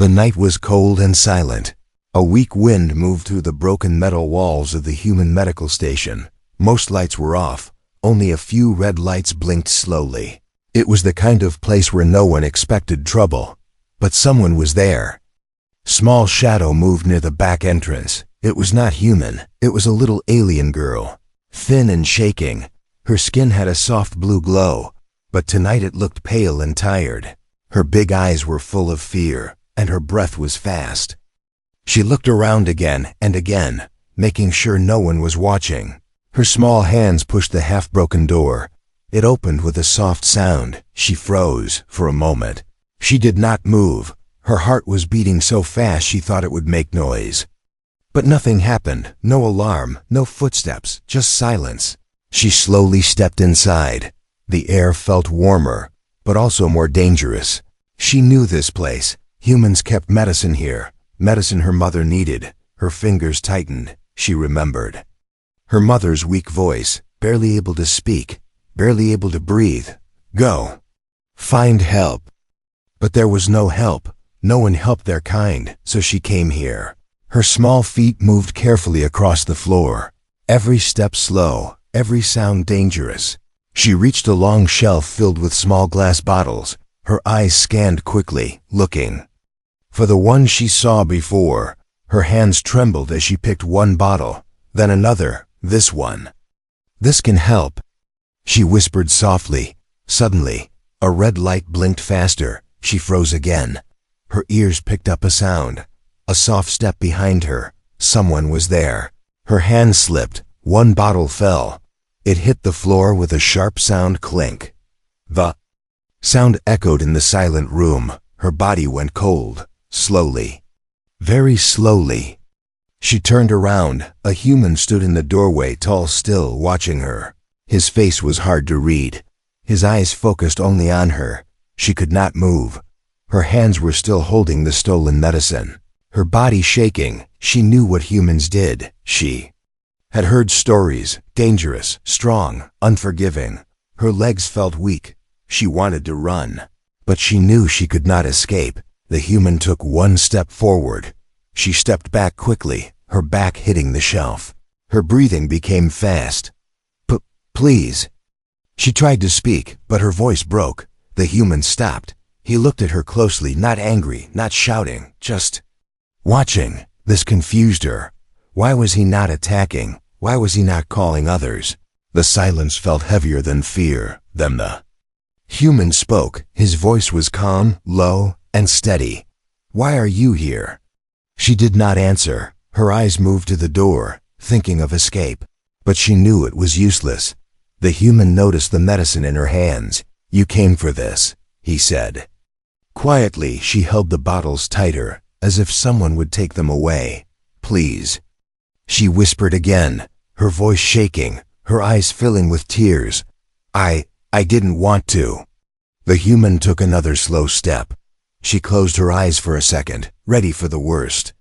The night was cold and silent. A weak wind moved through the broken metal walls of the human medical station. Most lights were off. Only a few red lights blinked slowly. It was the kind of place where no one expected trouble. But someone was there. Small shadow moved near the back entrance. It was not human. It was a little alien girl. Thin and shaking. Her skin had a soft blue glow, but tonight it looked pale and tired. Her big eyes were full of fear, and her breath was fast. She looked around again and again, making sure no one was watching. Her small hands pushed the half-broken door. It opened with a soft sound. She froze for a moment. She did not move. Her heart was beating so fast she thought it would make noise. But nothing happened. No alarm, no footsteps, just silence. She slowly stepped inside. The air felt warmer, but also more dangerous. She knew this place. Humans kept medicine here. Medicine her mother needed. Her fingers tightened. She remembered. Her mother's weak voice, barely able to speak, barely able to breathe. Go. Find help. But there was no help. No one helped their kind, so she came here. Her small feet moved carefully across the floor. Every step slow, every sound dangerous. She reached a long shelf filled with small glass bottles. Her eyes scanned quickly, looking for the one she saw before. Her hands trembled as she picked one bottle, then another. This one. This can help. She whispered softly. Suddenly, a red light blinked faster. She froze again. Her ears picked up a sound. A soft step behind her. Someone was there. Her hand slipped. One bottle fell. It hit the floor with a sharp sound clink. The sound echoed in the silent room. Her body went cold. Slowly. Very slowly. She turned around. A human stood in the doorway, tall still, watching her. His face was hard to read. His eyes focused only on her. She could not move. Her hands were still holding the stolen medicine. Her body shaking. She knew what humans did. She had heard stories. Dangerous, strong, unforgiving. Her legs felt weak. She wanted to run. But she knew she could not escape. The human took one step forward. She stepped back quickly, her back hitting the shelf. Her breathing became fast. Please. She tried to speak, but her voice broke. The human stopped. He looked at her closely, not angry, not shouting, just watching. This confused her. Why was he not attacking? Why was he not calling others? The silence felt heavier than fear. Then the human spoke. His voice was calm, low, and steady. Why are you here? She did not answer. Her eyes moved to the door, thinking of escape. But she knew it was useless. The human noticed the medicine in her hands. You came for this, he said. Quietly, she held the bottles tighter, as if someone would take them away. Please. She whispered again, her voice shaking, her eyes filling with tears. I didn't want to. The human took another slow step. She closed her eyes for a second, ready for the worst.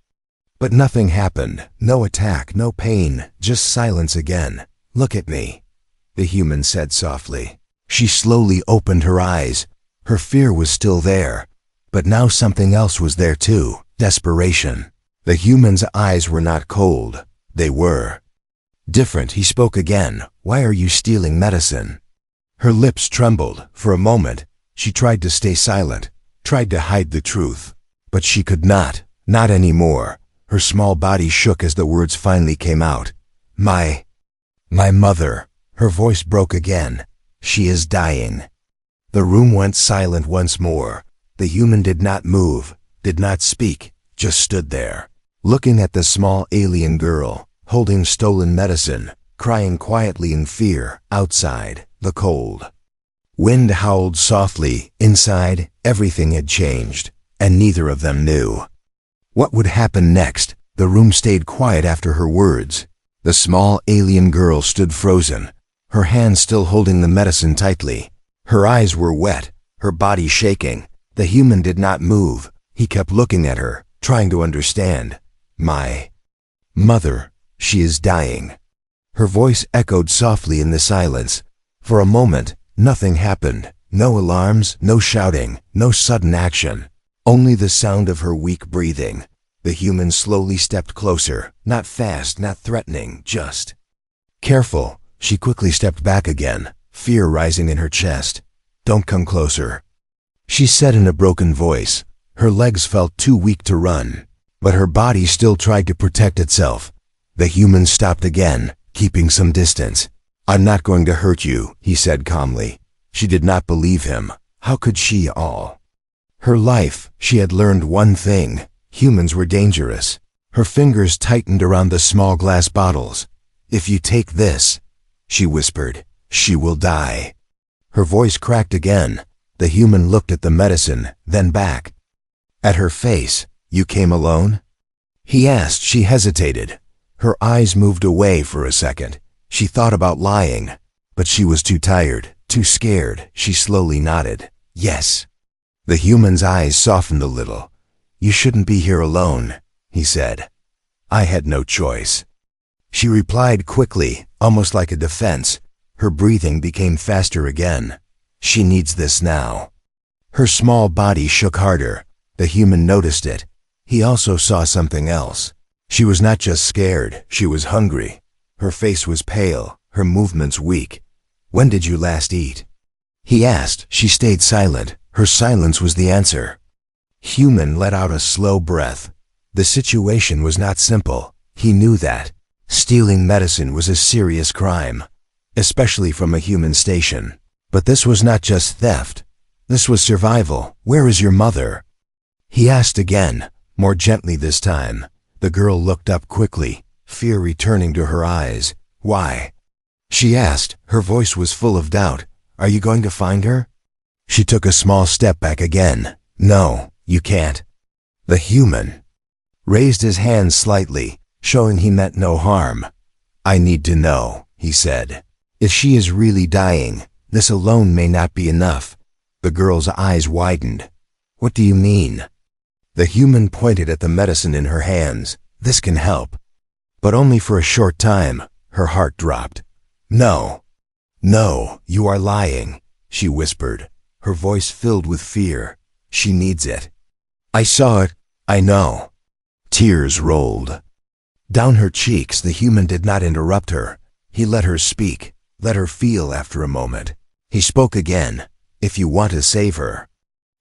But nothing happened. No attack, no pain, just silence again. Look at me, the human said softly. She slowly opened her eyes. Her fear was still there, but now something else was there too, desperation. The human's eyes were not cold. They were different. He spoke again. Why are you stealing medicine? Her lips trembled. For a moment, she tried to stay silent, tried to hide the truth. But she could not anymore. Her small body shook as the words finally came out. My mother. Her voice broke again. She is dying. The room went silent once more. The human did not move, did not speak, just stood there, looking at the small alien girl, holding stolen medicine, crying quietly in fear. Outside, the cold wind howled softly. Inside, everything had changed, and neither of them knew what would happen next. The room stayed quiet after her words. The small alien girl stood frozen, her hands still holding the medicine tightly. Her eyes were wet, her body shaking. The human did not move. He kept looking at her, trying to understand. My mother, she is dying. Her voice echoed softly in the silence. For a moment, nothing happened. No alarms, no shouting, no sudden action. Only the sound of her weak breathing. The human slowly stepped closer, not fast, not threatening, just careful. She quickly stepped back again, fear rising in her chest. "Don't come closer," she said in a broken voice. Her legs felt too weak to run, but her body still tried to protect itself. The human stopped again, keeping some distance. "I'm not going to hurt you," he said calmly. She did not believe him. How could she all her life, she had learned one thing: humans were dangerous. Her fingers tightened around the small glass bottles. "If you take this," she whispered, "she will die." Her voice cracked again. The human looked at the medicine, then back at her face. "You came alone?" he asked. She hesitated. Her eyes moved away for a second. She thought about lying, but she was too tired, too scared. She slowly nodded. "Yes." The human's eyes softened a little. "You shouldn't be here alone," he said. "I had no choice." She replied quickly, almost like a defense. Her breathing became faster again. "She needs this now." Her small body shook harder. The human noticed it. He also saw something else. She was not just scared, she was hungry. Her face was pale, her movements weak. "When did you last eat?" he asked. She stayed silent. Her silence was the answer. Human let out a slow breath. The situation was not simple. He knew that. Stealing medicine was a serious crime, especially from a human station. But this was not just theft. This was survival. "Where is your mother?" he asked again, more gently this time. The girl looked up quickly, fear returning to her eyes. "Why?" she asked. Her voice was full of doubt. "Are you going to find her?" She took a small step back again. "No, you can't." The human raised his hand slightly, showing he meant no harm. "I need to know," he said. "If she is really dying, this alone may not be enough." The girl's eyes widened. "What do you mean?" The human pointed at the medicine in her hands. "This can help." But only for a short time. Her heart dropped. "No. No, you are lying," she whispered, her voice filled with fear. "She needs it." "I saw it. I know." Tears rolled down her cheeks. The human did not interrupt her. He let her speak, let her feel. After a moment, he spoke again. "If you want to save her,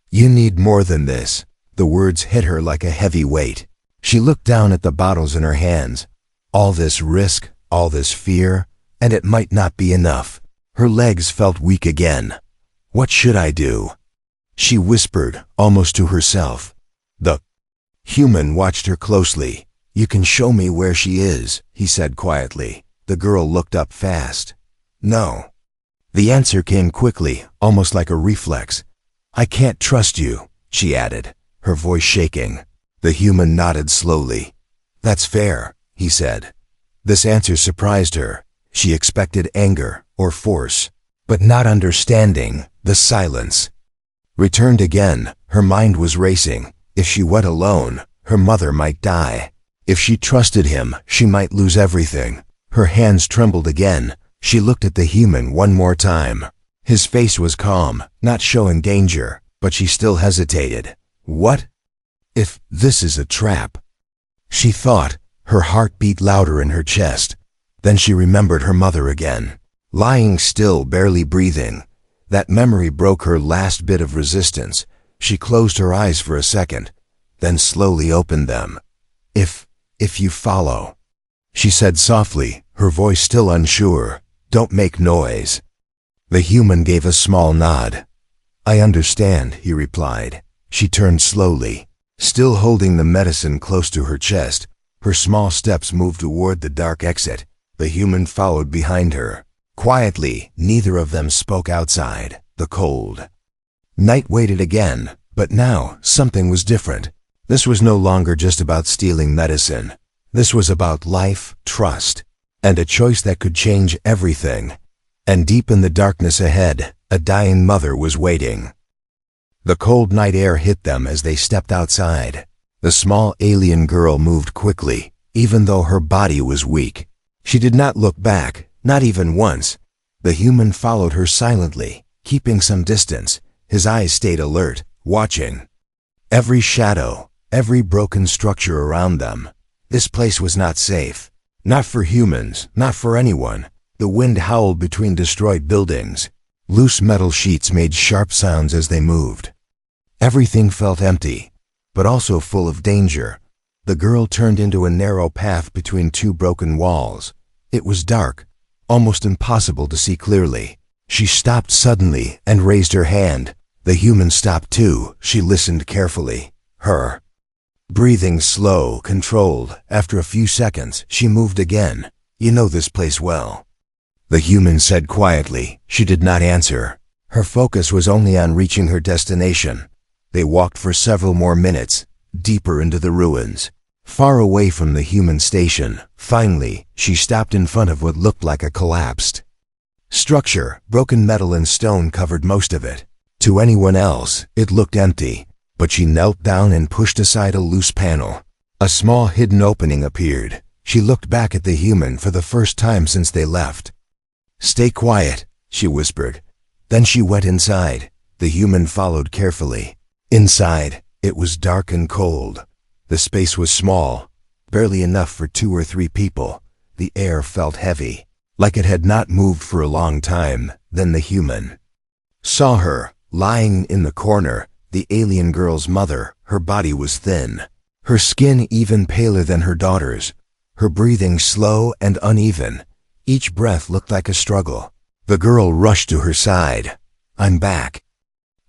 you need more than this." The words hit her like a heavy weight. She looked down at the bottles in her hands. All this risk, all this fear, and it might not be enough. Her legs felt weak again. "What should I do?" she whispered, almost to herself. The human watched her closely. "You can show me where she is," he said quietly. The girl looked up fast. "No." The answer came quickly, almost like a reflex. "I can't trust you," she added, her voice shaking. The human nodded slowly. "That's fair," he said. This answer surprised her. She expected anger or force, but not understanding. The silence returned again. Her mind was racing. If she went alone, her mother might die. If she trusted him, she might lose everything. Her hands trembled again. She looked at the human one more time. His face was calm, not showing danger, but she still hesitated. "What if this is a trap?" she thought. Her heart beat louder in her chest. Then she remembered her mother again, lying still, barely breathing. That memory broke her last bit of resistance. She closed her eyes for a second, then slowly opened them. If you follow," she said softly, her voice still unsure. "Don't make noise." The human gave a small nod. "I understand," he replied. She turned slowly, still holding the medicine close to her chest. Her small steps moved toward the dark exit. The human followed behind her. Quietly, neither of them spoke outside. The cold night waited again, but now something was different. This was no longer just about stealing medicine. This was about life, trust, and a choice that could change everything. And deep in the darkness ahead, a dying mother was waiting. The cold night air hit them as they stepped outside. The small alien girl moved quickly, even though her body was weak. She did not look back, not even once. The human followed her silently, keeping some distance. His eyes stayed alert, watching. Every shadow, every broken structure around them. This place was not safe. Not for humans, not for anyone. The wind howled between destroyed buildings. Loose metal sheets made sharp sounds as they moved. Everything felt empty, but also full of danger. The girl turned into a narrow path between two broken walls. It was dark, almost impossible to see clearly. She stopped suddenly and raised her hand. The human stopped too. She listened carefully. Her breathing slow, controlled. After a few seconds, she moved again. "You know this place well," the human said quietly. She did not answer. Her focus was only on reaching her destination. They walked for several more minutes, deeper into the ruins, far away from the human station. Finally, she stopped in front of what looked like a collapsed structure. Broken metal and stone covered most of it. To anyone else, it looked empty, but she knelt down and pushed aside a loose panel. A small hidden opening appeared. She looked back at the human for the first time since they left. "Stay quiet," she whispered. Then she went inside. The human followed carefully. Inside, it was dark and cold. The space was small, barely enough for 2 or 3 people. The air felt heavy, like it had not moved for a long time. Then the human saw her, lying in the corner, the alien girl's mother. Her body was thin, her skin even paler than her daughter's, her breathing slow and uneven. Each breath looked like a struggle. The girl rushed to her side. "I'm back,"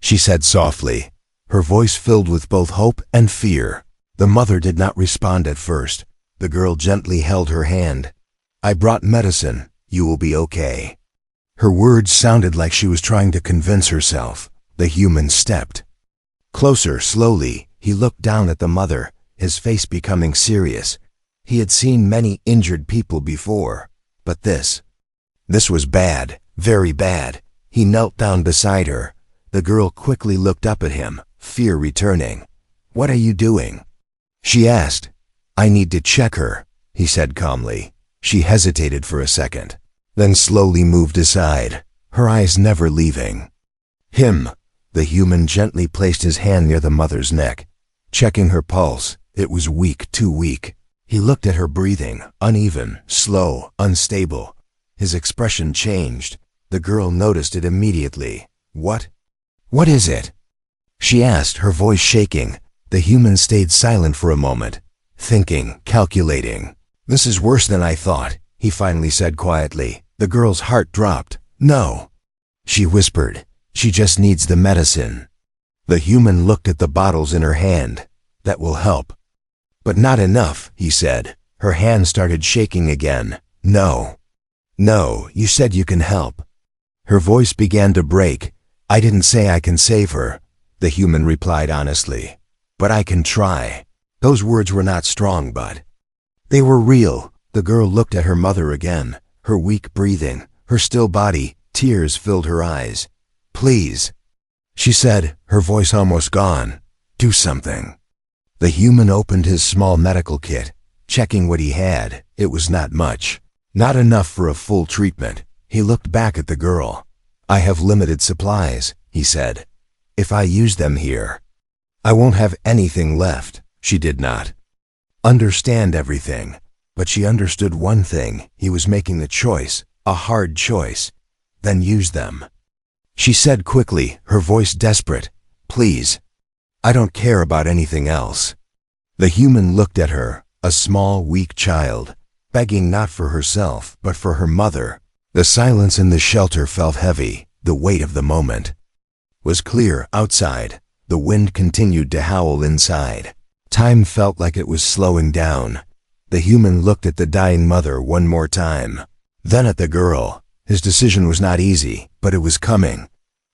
she said softly, her voice filled with both hope and fear. The mother did not respond at first. The girl gently held her hand. "I brought medicine. You will be okay." Her words sounded like she was trying to convince herself. The human stepped closer slowly. He looked down at the mother, his face becoming serious. He had seen many injured people before, but this was bad, very bad. He knelt down beside her. The girl quickly looked up at him, fear returning. "What are you doing?" she asked. "I need to check her," he said calmly. She hesitated for a second, then slowly moved aside, her eyes never leaving him. The human gently placed his hand near the mother's neck, checking her pulse. It was weak, too weak. He looked at her breathing, uneven, slow, unstable. His expression changed. The girl noticed it immediately. What is it?" she asked, her voice shaking. The human stayed silent for a moment, thinking, calculating. "This is worse than I thought," he finally said quietly. The girl's heart dropped. "No," she whispered. "She just needs the medicine." The human looked at the bottles in her hand. "That will help." "But not enough," he said. Her hand started shaking again. No, you said you can help." Her voice began to break. "I didn't say I can save her," the human replied honestly. "But I can try." Those words were not strong, but they were real. The girl looked at her mother again, her weak breathing, her still body. Tears filled her eyes. "Please," she said, her voice almost gone. "Do something." The human opened his small medical kit, checking what he had. It was not much, not enough for a full treatment. He looked back at the girl. "I have limited supplies," he said. "If I use them here, I won't have anything left." She did not understand everything, but she understood one thing. He was making the choice, a hard choice. "Then use them," she said quickly, her voice desperate. "Please. I don't care about anything else." The human looked at her, a small, weak child, begging not for herself, but for her mother. The silence in the shelter felt heavy. The weight of the moment was clear outside. The wind continued to howl inside. Time felt like it was slowing down. The human looked at the dying mother one more time, then at the girl. His decision was not easy, but it was coming.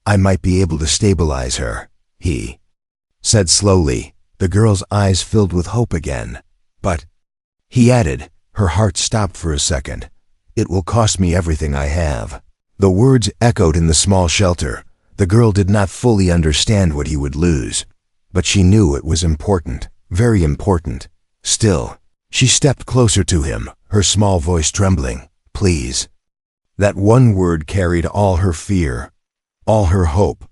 "I might be able to stabilize her," he said slowly. The girl's eyes filled with hope again. "But," he added, her heart stopped for a second, "it will cost me everything I have." The words echoed in the small shelter. The girl did not fully understand what he would lose, but she knew it was important, very important. Still, she stepped closer to him, her small voice trembling. "Please." That one word carried all her fear, all her hope,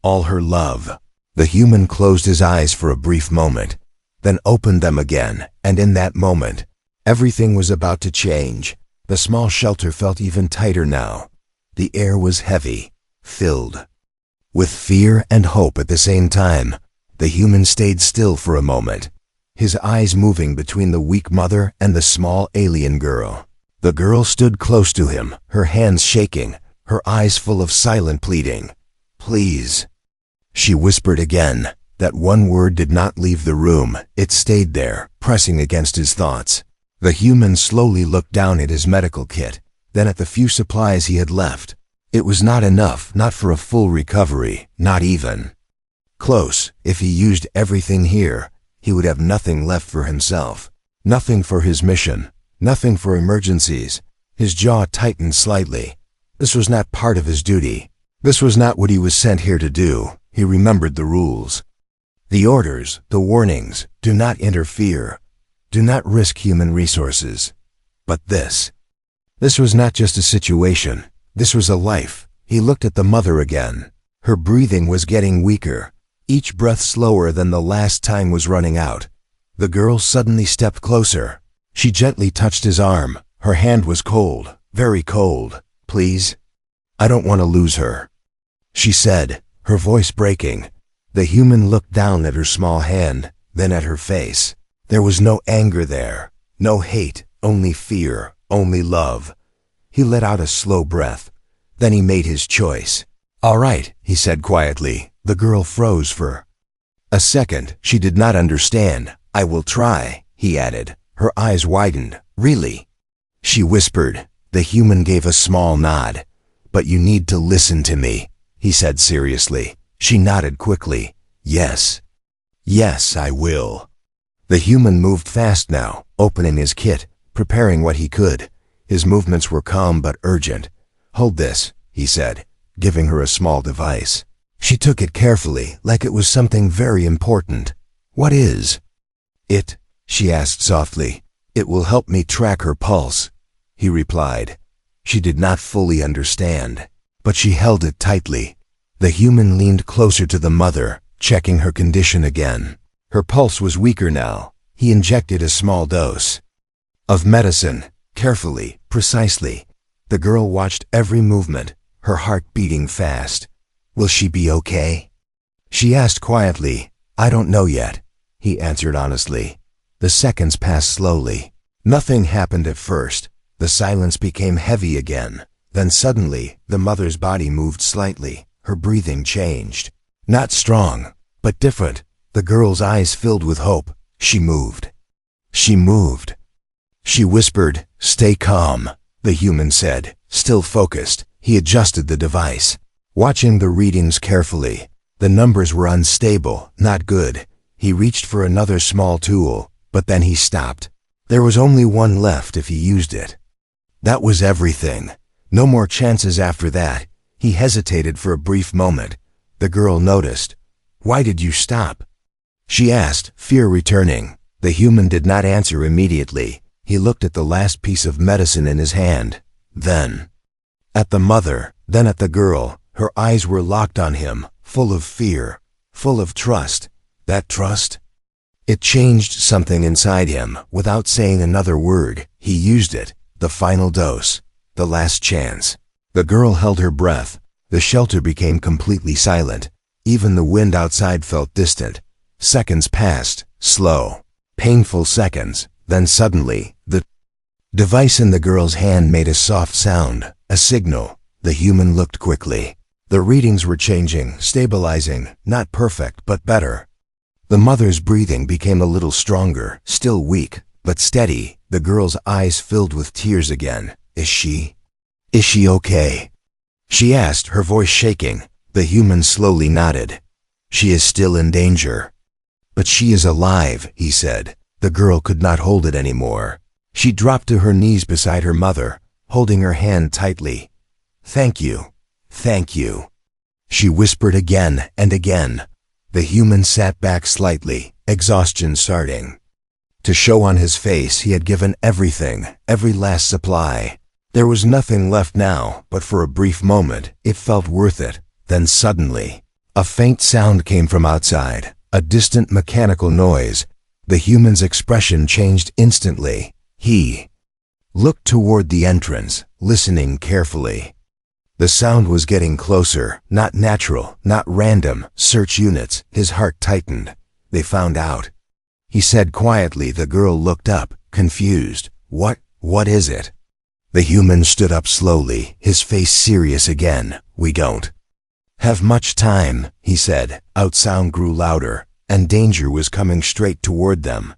all her love. The human closed his eyes for a brief moment, then opened them again, and in that moment, everything was about to change. The small shelter felt even tighter now. The air was heavy, filled with fear and hope at the same time. The human stayed still for a moment, his eyes moving between the weak mother and the small alien girl. The girl stood close to him, her hands shaking, her eyes full of silent pleading. "Please," she whispered again. That one word did not leave the room. It stayed there, pressing against his thoughts. The human slowly looked down at his medical kit, then at the few supplies he had left. It was not enough, not for a full recovery, not even close. If he used everything here, he would have nothing left for himself. Nothing for his mission, nothing for emergencies. His jaw tightened slightly. This was not part of his duty. This was not what he was sent here to do. He remembered the rules. The orders, the warnings: do not interfere. Do not risk human resources. But this was not just a situation. This was a life. He looked at the mother again. Her breathing was getting weaker. Each breath slower than the last time was running out. The girl suddenly stepped closer. She gently touched his arm. Her hand was cold, very cold. "Please, I don't want to lose her," she said, her voice breaking. The human looked down at her small hand, then at her face. There was no anger there, no hate, only fear, only love. He let out a slow breath. Then he made his choice. "All right," he said quietly. The girl froze for a second. She did not understand. "I will try," he added. Her eyes widened. "Really?" she whispered. The human gave a small nod. "But you need to listen to me," he said seriously. She nodded quickly. "Yes. Yes, I will." The human moved fast now, opening his kit, preparing what he could. His movements were calm but urgent. "Hold this," he said, giving her a small device. She took it carefully, like it was something very important. "What is it?" she asked softly. "It will help me track her pulse," he replied. She did not fully understand, but she held it tightly. The human leaned closer to the mother, checking her condition again. Her pulse was weaker now. He injected a small dose of medicine, carefully, precisely. The girl watched every movement, her heart beating fast. "Will she be okay?" she asked quietly. "I don't know yet," he answered honestly. The seconds passed slowly. Nothing happened at first. The silence became heavy again. Then suddenly, the mother's body moved slightly. Her breathing changed. Not strong, but different. The girl's eyes filled with hope. She moved. She moved. She whispered, "Stay calm," the human said, still focused. He adjusted the device, watching the readings carefully. The numbers were unstable, not good. He reached for another small tool, but then he stopped. There was only one left if he used it. That was everything. No more chances after that. He hesitated for a brief moment. The girl noticed. "Why did you stop?" she asked, fear returning. The human did not answer immediately. He looked at the last piece of medicine in his hand, then at the mother, then at the girl. Her eyes were locked on him, full of fear, full of trust. That trust? It changed something inside him. Without saying another word, he used it. The final dose. The last chance. The girl held her breath. The shelter became completely silent. Even the wind outside felt distant. Seconds passed, slow, painful seconds. Then suddenly, the device in the girl's hand made a soft sound, a signal. The human looked quickly. The readings were changing, stabilizing, not perfect, but better. The mother's breathing became a little stronger, still weak, but steady. The girl's eyes filled with tears again. Is she okay?" she asked, her voice shaking. The human slowly nodded. "She is still in danger. But she is alive," he said. The girl could not hold it anymore. She dropped to her knees beside her mother, holding her hand tightly. Thank you," she whispered again and again. The human sat back slightly, exhaustion starting to show on his face. He had given everything, every last supply. There was nothing left now, but for a brief moment, it felt worth it. Then suddenly, A faint sound came from outside, a distant mechanical noise. The human's expression changed instantly. He looked toward the entrance, listening carefully. The sound was getting closer, not natural, not random. Search units. His heart tightened. They found out. He said quietly. The girl looked up, confused. What is it? The human stood up slowly, his face serious again. We don't have much time, he said. Sound grew louder, and danger was coming straight toward them.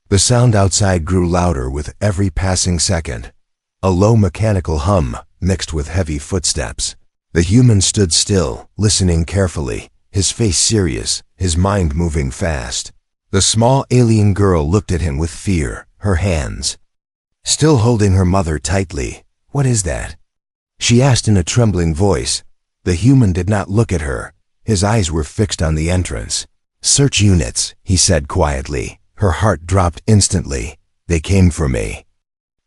The sound outside grew louder with every passing second. A low mechanical hum, mixed with heavy footsteps. The human stood still, listening carefully, his face serious, his mind moving fast. The small alien girl looked at him with fear, her hands still holding her mother tightly. What is that? She asked in a trembling voice. The human did not look at her. His eyes were fixed on the entrance. Search units, he said quietly. Her heart dropped instantly. They came for me.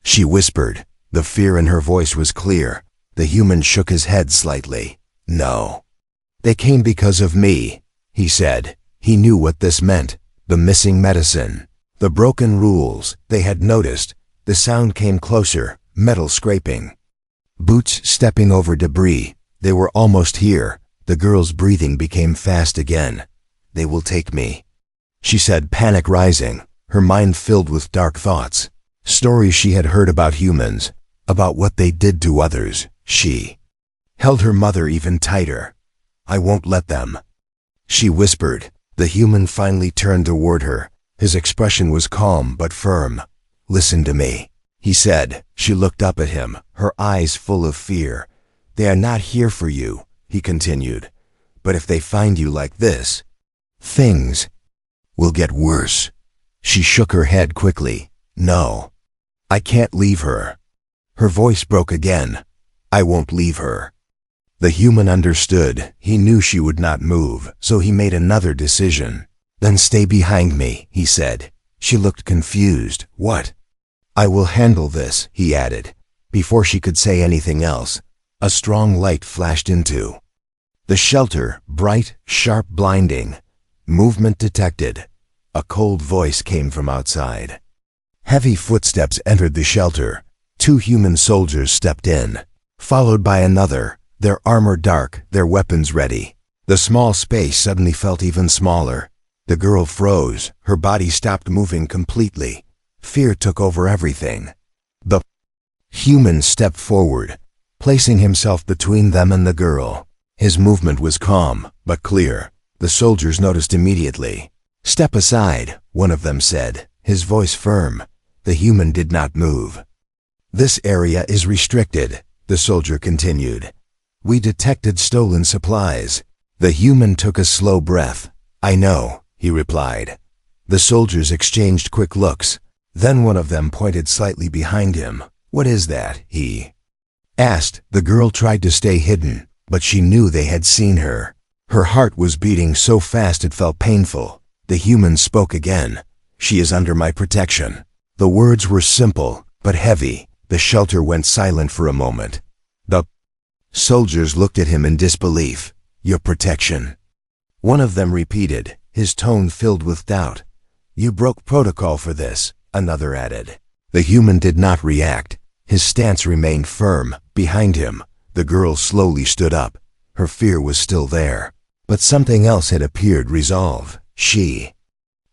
She whispered. The fear in her voice was clear. The human shook his head slightly. No. They came because of me, he said. He knew what this meant. The missing medicine. The broken rules. They had noticed. The sound came closer, metal scraping. Boots stepping over debris. They were almost here. The girl's breathing became fast again. They will take me, she said, panic rising, her mind filled with dark thoughts. Stories she had heard about humans, about what they did to others. She held her mother even tighter. I won't let them, she whispered. The human finally turned toward her. His expression was calm but firm. Listen to me, he said. She looked up at him, her eyes full of fear. They are not here for you, he continued. But if they find you like this, things will get worse. She shook her head quickly. No, I can't leave her. Her voice broke again. I won't leave her. The human understood. He knew she would not move, so he made another decision. Then stay behind me, he said. She looked confused. What? I will handle this, he added. Before she could say anything else, a strong light flashed into the shelter, bright, sharp, blinding. Movement detected. A cold voice came from outside. Heavy footsteps entered the shelter. 2 human soldiers stepped in, followed by another, their armor dark, their weapons ready. The small space suddenly felt even smaller. The girl froze. Her body stopped moving completely. Fear took over everything. The human stepped forward, placing himself between them and the girl. His movement was calm, but clear. The soldiers noticed immediately. Step aside, one of them said, his voice firm. The human did not move. This area is restricted, the soldier continued. We detected stolen supplies. The human took a slow breath. I know, he replied. The soldiers exchanged quick looks. Then one of them pointed slightly behind him. What is that? He asked. The girl tried to stay hidden, but she knew they had seen her. Her heart was beating so fast it felt painful. The human spoke again. She is under my protection. The words were simple, but heavy. The shelter went silent for a moment. The soldiers looked at him in disbelief. Your protection, one of them repeated, his tone filled with doubt. You broke protocol for this, another added. The human did not react. His stance remained firm. Behind him, the girl slowly stood up. Her fear was still there, but something else had appeared. Resolve. She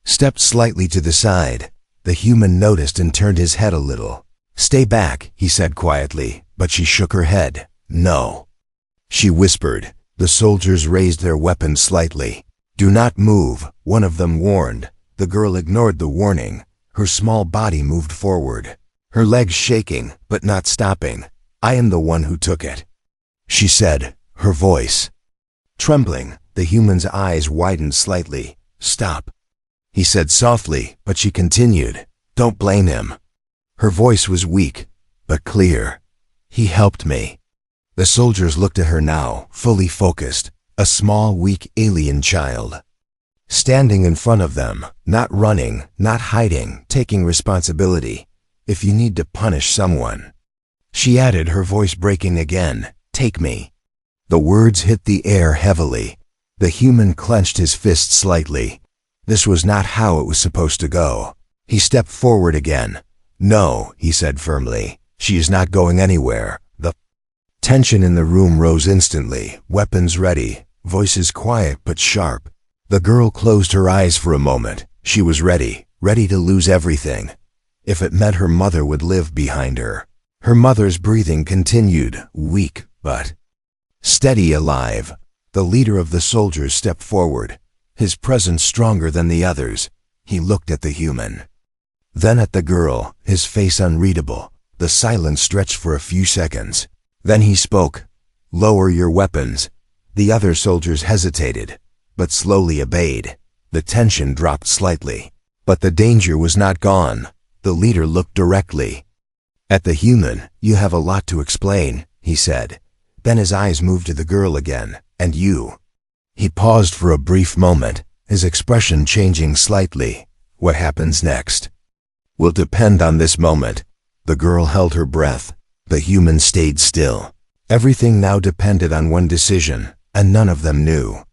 stepped slightly to the side. The human noticed and turned his head a little. Stay back, he said quietly, but she shook her head. No, she whispered. The soldiers raised their weapons slightly. Do not move, one of them warned. The girl ignored the warning. Her small body moved forward, her legs shaking, but not stopping. I am the one who took it, she said, her voice trembling. The human's eyes widened slightly. Stop, he said softly, but she continued. Don't blame him. Her voice was weak, but clear. He helped me. The soldiers looked at her now, fully focused, a small, weak alien child, standing in front of them, not running, not hiding, taking responsibility. If you need to punish someone, she added, her voice breaking again, take me. The words hit the air heavily. The human clenched his fist slightly. This was not how it was supposed to go. He stepped forward again. "No," he said firmly. "She is not going anywhere." The tension in the room rose instantly, weapons ready, voices quiet but sharp. The girl closed her eyes for a moment. She was ready to lose everything. If it meant her mother would live behind her. Her mother's breathing continued, weak but steady, alive. The leader of the soldiers stepped forward, his presence stronger than the others. He looked at the human, then at the girl, his face unreadable. The silence stretched for a few seconds. Then he spoke. "Lower your weapons." The other soldiers hesitated, but slowly obeyed. The tension dropped slightly. But the danger was not gone. The leader looked directly at the human. "You have a lot to explain," he said. Then his eyes moved to the girl again. "And you?" He paused for a brief moment, his expression changing slightly. "What happens next will depend on this moment." The girl held her breath. The human stayed still. Everything now depended on one decision, and none of them knew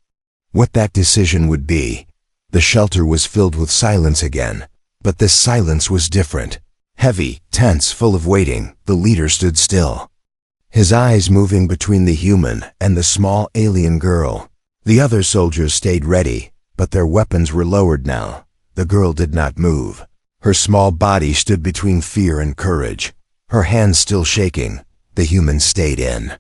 what that decision would be. The shelter was filled with silence again, but this silence was different. Heavy, tense, full of waiting. The leader stood still, his eyes moving between the human and the small alien girl. The other soldiers stayed ready, but their weapons were lowered now. The girl did not move. Her small body stood between fear and courage, her hands still shaking. The human stayed in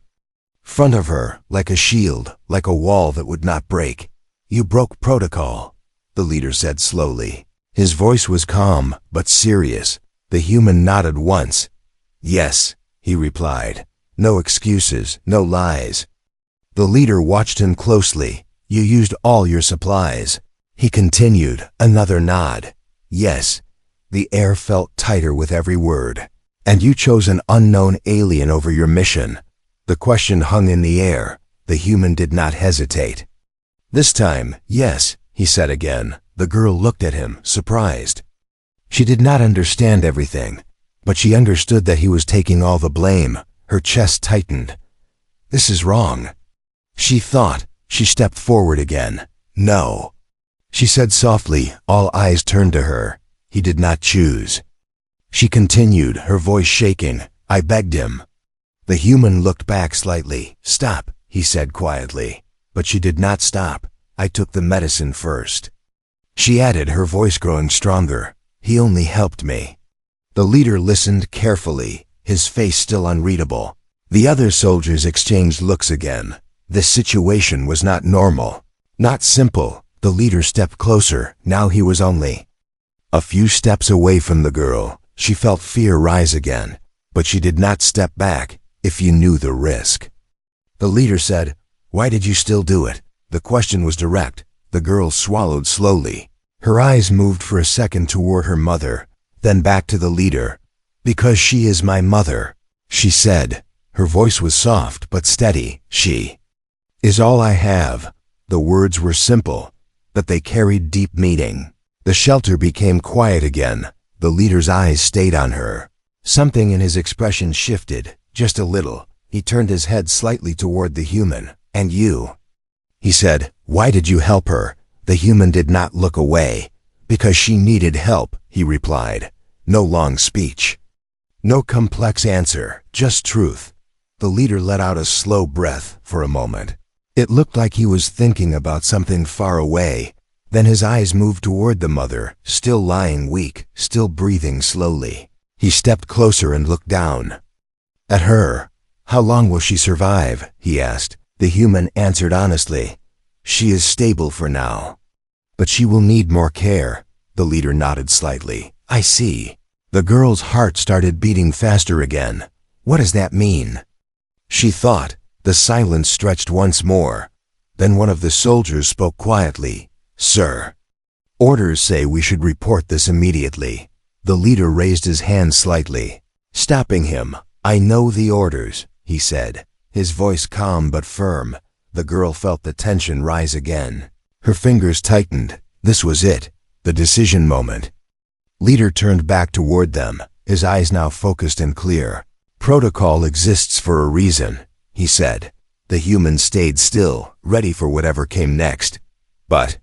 front of her, like a shield, like a wall that would not break. "You broke protocol," the leader said slowly. His voice was calm, but serious. The human nodded once. "Yes," he replied. "No excuses, no lies." The leader watched him closely. "You used all your supplies." He continued, another nod. "Yes." The air felt tighter with every word. "And you chose an unknown alien over your mission." The question hung in the air. The human did not hesitate. "This time, yes," he said again. The girl looked at him, surprised. She did not understand everything, but she understood that he was taking all the blame. Her chest tightened. "This is wrong," she thought. She stepped forward again. "No," she said softly. All eyes turned to her. He did not choose. She continued, her voice shaking. "I begged him." The human looked back slightly. "Stop," he said quietly. But she did not stop. "I took the medicine first," she added, her voice growing stronger. "He only helped me." The leader listened carefully, his face still unreadable. The other soldiers exchanged looks again. This situation was not normal, not simple. The leader stepped closer. Now he was only a few steps away from the girl. She felt fear rise again, but she did not step back. "If you knew the risk," the leader said, "why did you still do it?" The question was direct. The girl swallowed slowly. Her eyes moved for a second toward her mother, then back to the leader. "Because she is my mother," she said. Her voice was soft but steady. "She is all I have." The words were simple, but they carried deep meaning. The shelter became quiet again. The leader's eyes stayed on her. Something in his expression shifted, just a little. He turned his head slightly toward the human. "And you?" he said. "Why did you help her?" The human did not look away. "Because she needed help," he replied. No long speech, no complex answer, just truth. The leader let out a slow breath for a moment. It looked like he was thinking about something far away. Then his eyes moved toward the mother, still lying weak, still breathing slowly. He stepped closer and looked down at her. "How long will she survive?" he asked. The human answered honestly. "She is stable for now, but she will need more care." The leader nodded slightly. "I see." The girl's heart started beating faster again. What does that mean? She thought. The silence stretched once more. Then one of the soldiers spoke quietly. "Sir, orders say we should report this immediately." The leader raised his hand slightly, stopping him. "I know the orders," he said, his voice calm but firm. The girl felt the tension rise again. Her fingers tightened. This was it, the decision moment. Leader turned back toward them, his eyes now focused and clear. "Protocol exists for a reason," he said. The human stayed still, ready for whatever came next. But,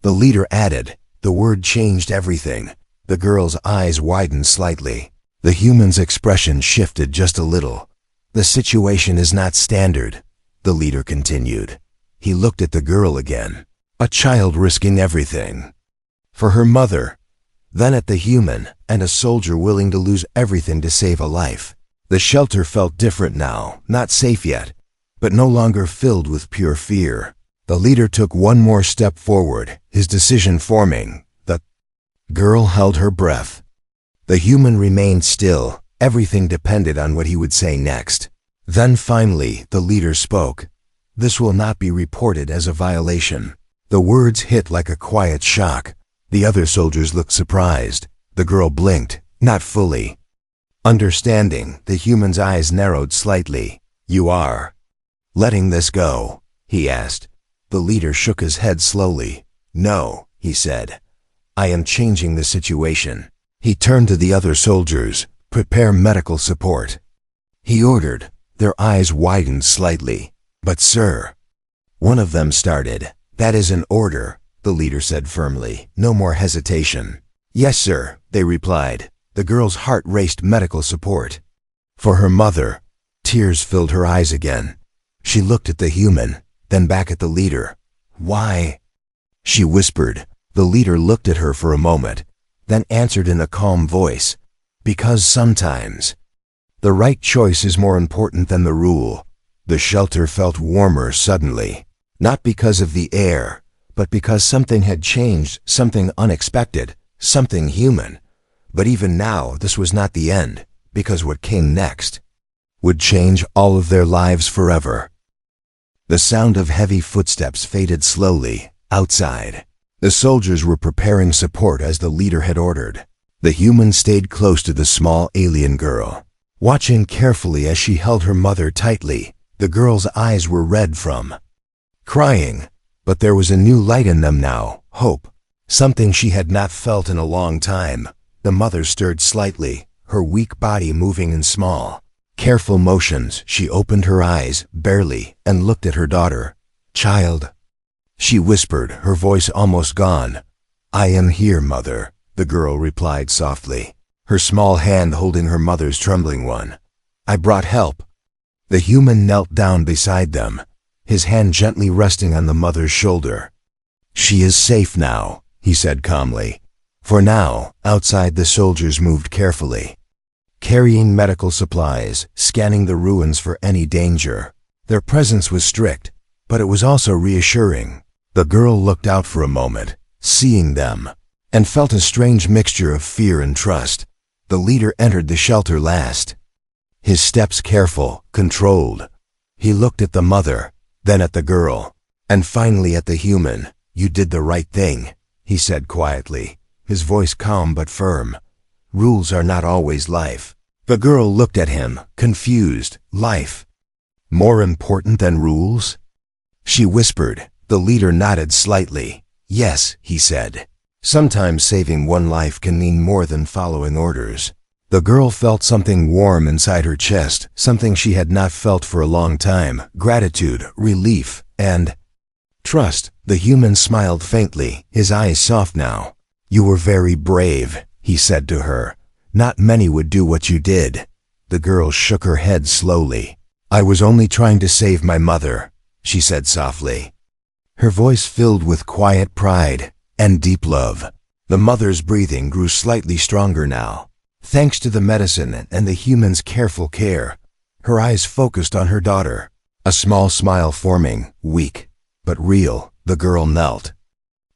the leader added, the word changed everything. The girl's eyes widened slightly. The human's expression shifted just a little. The situation is not standard, the leader continued. He looked at the girl again. A child risking everything. For her mother. Then at the human, and a soldier willing to lose everything to save a life. The shelter felt different now, not safe yet, but no longer filled with pure fear. The leader took one more step forward, his decision forming. The girl held her breath. The human remained still. Everything depended on what he would say next. Then finally, the leader spoke. This will not be reported as a violation. The words hit like a quiet shock. The other soldiers looked surprised. The girl blinked, not fully. Understanding, the human's eyes narrowed slightly. You are letting this go? He asked. The leader shook his head slowly. No, he said. I am changing the situation. He turned to the other soldiers. Prepare medical support. He ordered. Their eyes widened slightly. But sir, one of them started. That is an order, the leader said firmly. No more hesitation. Yes, sir, they replied. The girl's heart raced. Medical support. For her mother. Tears filled her eyes again. She looked at the human, then back at the leader. Why? She whispered. The leader looked at her for a moment, then answered in a calm voice. Because sometimes the right choice is more important than the rule. The shelter felt warmer suddenly, not because of the air, but because something had changed, something unexpected, something human. But even now, this was not the end, because what came next would change all of their lives forever. The sound of heavy footsteps faded slowly, outside. The soldiers were preparing support as the leader had ordered. The human stayed close to the small alien girl, watching carefully as she held her mother tightly. The girl's eyes were red from crying, but there was a new light in them now, hope, something she had not felt in a long time. The mother stirred slightly, her weak body moving in small, careful motions. She opened her eyes, barely, and looked at her daughter. Child, she whispered, her voice almost gone. I am here, mother, the girl replied softly, her small hand holding her mother's trembling one. I brought help. The human knelt down beside them, his hand gently resting on the mother's shoulder. She is safe now, he said calmly. For now, outside the soldiers moved carefully, carrying medical supplies, scanning the ruins for any danger. Their presence was strict, but it was also reassuring. The girl looked out for a moment, seeing them, and felt a strange mixture of fear and trust. The leader entered the shelter last, his steps careful, controlled. He looked at the mother, then at the girl, and finally at the human. You did the right thing, he said quietly, his voice calm but firm. Rules are not always life. The girl looked at him, confused. Life more important than rules? She whispered. The leader nodded slightly. Yes, he said. Sometimes saving one life can mean more than following orders. The girl felt something warm inside her chest, something she had not felt for a long time. Gratitude, relief, and trust. The human smiled faintly, his eyes soft now. You were very brave, he said to her. Not many would do what you did. The girl shook her head slowly. I was only trying to save my mother, she said softly. Her voice filled with quiet pride and deep love. The mother's breathing grew slightly stronger now, thanks to the medicine and the human's careful care. Her eyes focused on her daughter, a small smile forming, weak but real. The girl knelt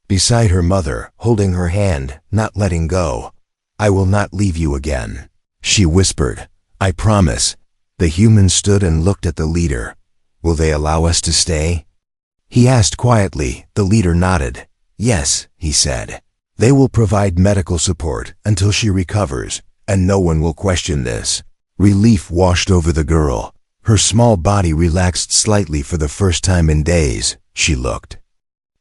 beside her mother, holding her hand, not letting go. I will not leave you again, she whispered. I promise. The human stood and looked at the leader. Will they allow us to stay? He asked quietly. The leader nodded. Yes, he said. They will provide medical support until she recovers, and no one will question this. Relief washed over the girl. Her small body relaxed slightly for the first time in days. She looked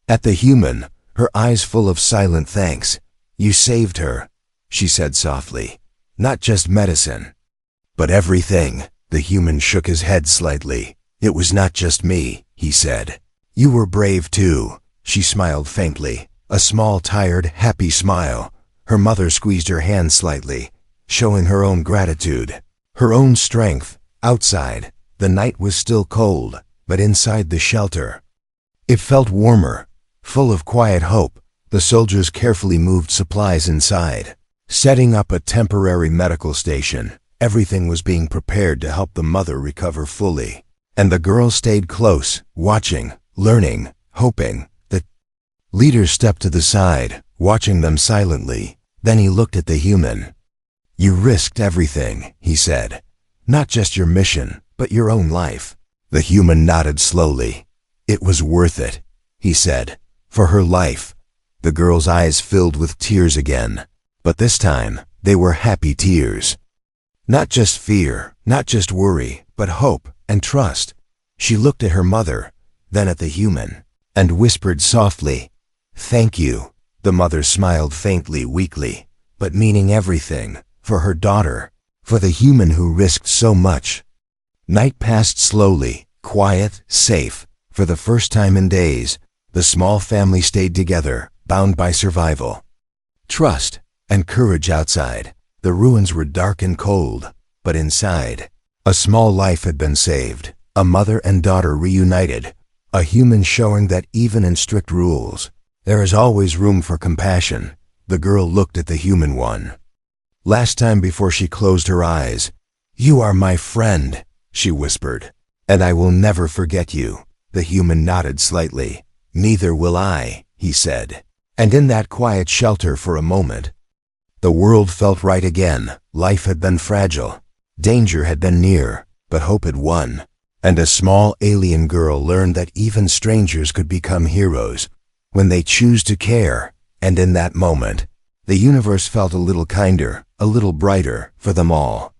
at the human, her eyes full of silent thanks. You saved her, she said softly. Not just medicine, but everything. The human shook his head slightly. "It was not just me," he said. "You were brave too." She smiled faintly, a small, tired, happy smile. Her mother squeezed her hand slightly, showing her own gratitude, her own strength. Outside, the night was still cold, but inside the shelter, it felt warmer, full of quiet hope. The soldiers carefully moved supplies inside, setting up a temporary medical station. Everything was being prepared to help the mother recover fully. And the girl stayed close, watching, learning, hoping. The leader stepped to the side, watching them silently. Then he looked at the human. "You risked everything," he said. "Not just your mission, but your own life." The human nodded slowly. "It was worth it," he said. "For her life." The girl's eyes filled with tears again. But this time, they were happy tears. Not just fear, not just worry, but hope and trust. She looked at her mother, then at the human, and whispered softly, "Thank you." The mother smiled faintly, weakly, but meaning everything, for her daughter, for the human who risked so much. Night passed slowly, quiet, safe. For the first time in days, the small family stayed together, bound by survival, trust, and courage. Outside, the ruins were dark and cold, but inside, a small life had been saved, a mother and daughter reunited, a human showing that even in strict rules, there is always room for compassion. The girl looked at the human one. Last time before she closed her eyes, "You are my friend," she whispered, "and I will never forget you." The human nodded slightly. "Neither will I," he said. And in that quiet shelter for a moment, the world felt right again. Life had been fragile, danger had been near, but hope had won. And a small alien girl learned that even strangers could become heroes when they choose to care. And in that moment, the universe felt a little kinder, a little brighter for them all.